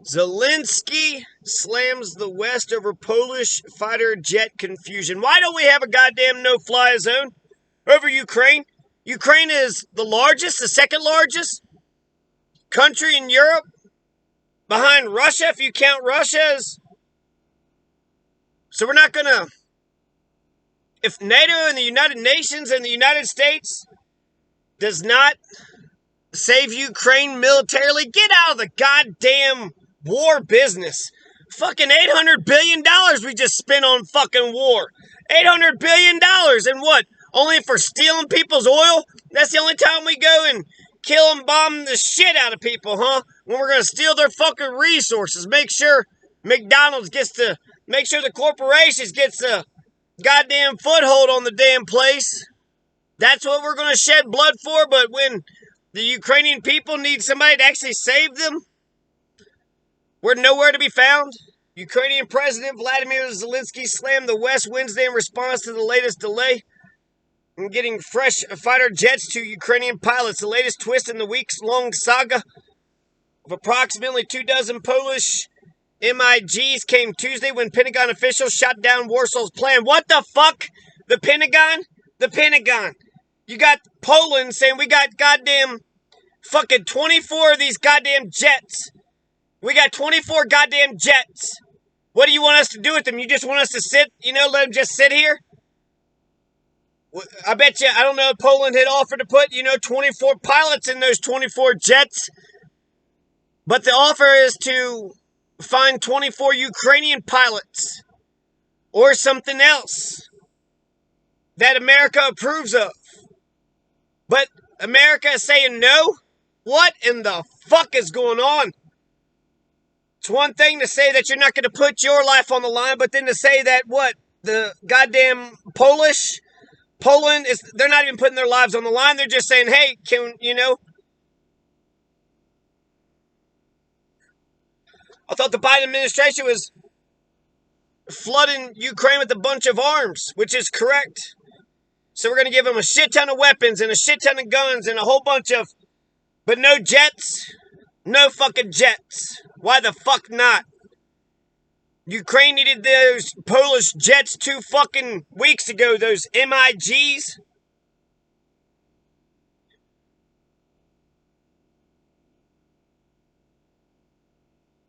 Zelenskyy slams the West over Polish fighter jet confusion. Why don't we have a goddamn no-fly zone over Ukraine? Ukraine is the second largest country in Europe, behind Russia, if you count Russia as. So we're not going to. If NATO and the United Nations and the United States does not save Ukraine militarily, get out of the goddamn war business. Fucking $800 billion we just spent on fucking war. $800 billion and what? Only for stealing people's oil? That's the only time we go and kill and bomb the shit out of people, huh? When we're going to steal their fucking resources. Make sure McDonald's make sure the corporations gets a goddamn foothold on the damn place. That's what we're going to shed blood for, but when the Ukrainian people need somebody to actually save them, we're nowhere to be found. Ukrainian President Vladimir Zelenskyy slammed the West Wednesday in response to the latest delay in getting fresh fighter jets to Ukrainian pilots. The latest twist in the weeks-long saga of approximately 24 Polish MiGs came Tuesday when Pentagon officials shot down Warsaw's plan. What the fuck? The Pentagon? The Pentagon. You got Poland saying we got goddamn fucking 24 of these goddamn jets. We got 24 goddamn jets. What do you want us to do with them? You just want us to sit, let them just sit here? I bet you, I don't know if Poland had offered to put, 24 pilots in those 24 jets. But the offer is to find 24 Ukrainian pilots or something else that America approves of. But America is saying no? What in the fuck is going on? It's one thing to say that you're not going to put your life on the line, but then to say that the goddamn Poland they're not even putting their lives on the line. They're just saying, hey, I thought the Biden administration was flooding Ukraine with a bunch of arms, which is correct. So we're going to give them a shit ton of weapons and a shit ton of guns and a whole bunch of, but no jets, no fucking jets. Why the fuck not? Ukraine needed those Polish jets 2 fucking weeks ago, those MiGs.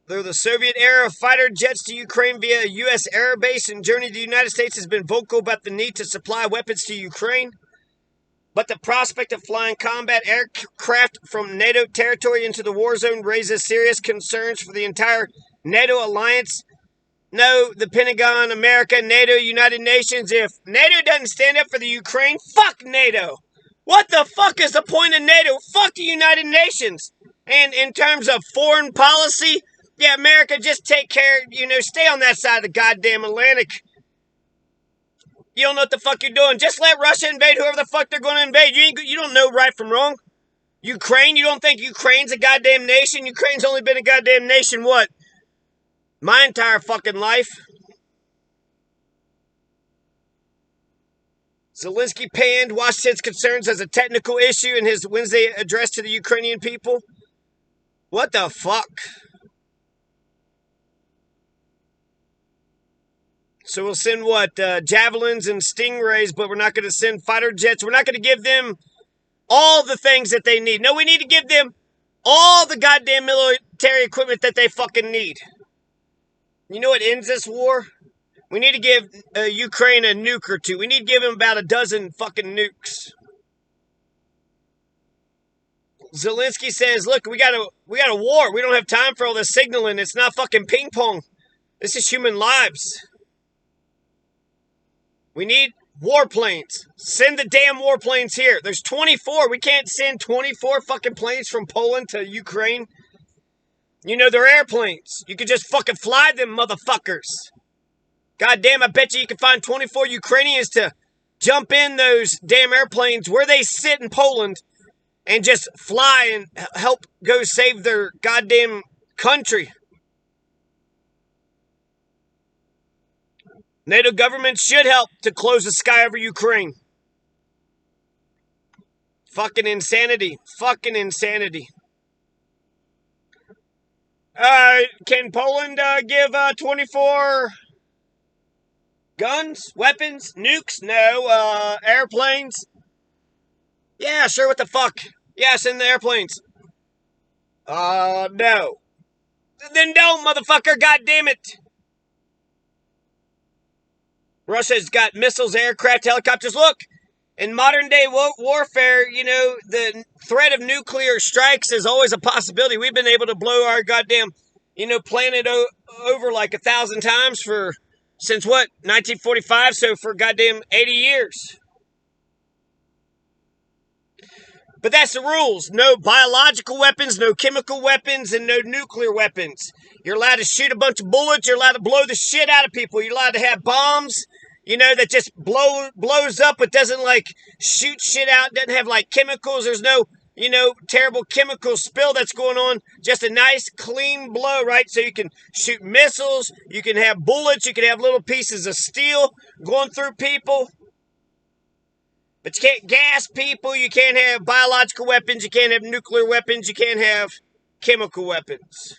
Though the Soviet-era fighter jets to Ukraine via a U.S. air base and journey to the United States has been vocal about the need to supply weapons to Ukraine. But the prospect of flying combat aircraft from NATO territory into the war zone raises serious concerns for the entire NATO alliance. No, the Pentagon, America, NATO, United Nations. If NATO doesn't stand up for the Ukraine, fuck NATO. What the fuck is the point of NATO? Fuck the United Nations. And in terms of foreign policy, yeah, America, just take care, stay on that side of the goddamn Atlantic. You don't know what the fuck you're doing. Just let Russia invade whoever the fuck they're going to invade. You don't know right from wrong. Ukraine, you don't think Ukraine's a goddamn nation? Ukraine's only been a goddamn nation, what? My entire fucking life. Zelenskyy panned Washington's concerns as a technical issue in his Wednesday address to the Ukrainian people. What the fuck? So we'll send javelins and stingrays, but we're not going to send fighter jets. We're not going to give them all the things that they need. No, we need to give them all the goddamn military equipment that they fucking need. You know what ends this war? We need to give Ukraine a nuke or two. We need to give them about a dozen fucking nukes. Zelenskyy says, look, we got a war. We don't have time for all this signaling. It's not fucking ping pong. This is human lives. We need warplanes. Send the damn warplanes here. There's 24. We can't send 24 fucking planes from Poland to Ukraine. They're airplanes. You could just fucking fly them motherfuckers. God damn, I bet you can find 24 Ukrainians to jump in those damn airplanes where they sit in Poland and just fly and help go save their goddamn country. NATO government should help to close the sky over Ukraine. Fucking insanity. Fucking insanity. Can Poland give 24 guns, weapons, nukes? No. Airplanes? Yeah, sure. What the fuck? Yeah, send the airplanes. No. Then don't, motherfucker. God damn it. Russia's got missiles, aircraft, helicopters. Look, in modern day warfare, you know, the threat of nuclear strikes is always a possibility. We've been able to blow our goddamn, planet over like 1,000 times since what, 1945? So for goddamn 80 years. But that's the rules. No biological weapons, no chemical weapons, and no nuclear weapons. You're allowed to shoot a bunch of bullets. You're allowed to blow the shit out of people. You're allowed to have bombs, that just blows up but doesn't like shoot shit out, doesn't have like chemicals. There's no, terrible chemical spill that's going on. Just a nice clean blow, right? So you can shoot missiles, you can have bullets, you can have little pieces of steel going through people. But you can't gas people, you can't have biological weapons, you can't have nuclear weapons, you can't have chemical weapons.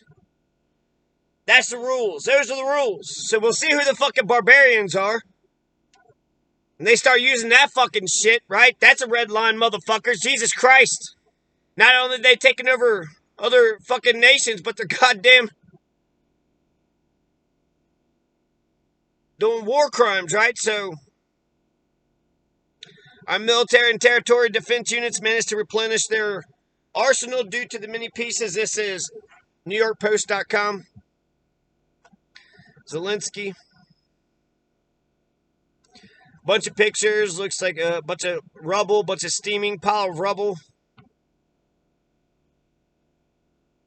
That's the rules. Those are the rules. So we'll see who the fucking barbarians are. And they start using that fucking shit, right? That's a red line, motherfuckers. Jesus Christ. Not only are they taking over other fucking nations, but they're goddamn doing war crimes, right? So our military and territorial defense units managed to replenish their arsenal due to the many pieces. This is NewYorkPost.com. Zelenskyy. Bunch of pictures. Looks like a bunch of rubble, bunch of steaming pile of rubble.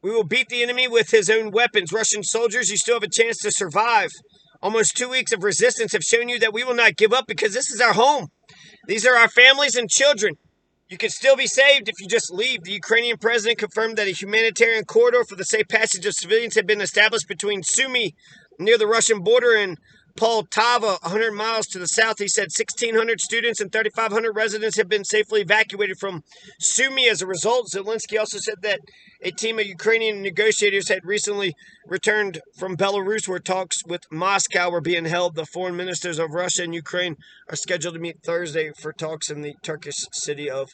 We will beat the enemy with his own weapons. Russian soldiers, you still have a chance to survive. Almost 2 weeks of resistance have shown you that we will not give up because this is our home. These are our families and children. You can still be saved if you just leave. The Ukrainian president confirmed that a humanitarian corridor for the safe passage of civilians had been established between Sumy, near the Russian border, and Poltava, 100 miles to the south. He said 1,600 students and 3,500 residents have been safely evacuated from Sumy as a result. Zelenskyy also said that a team of Ukrainian negotiators had recently returned from Belarus, where talks with Moscow were being held. The foreign ministers of Russia and Ukraine are scheduled to meet Thursday for talks in the Turkish city of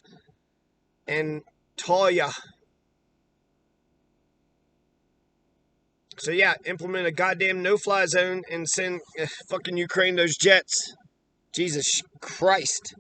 Antalya. So yeah, implement a goddamn no-fly zone and send fucking Ukraine those jets. Jesus Christ.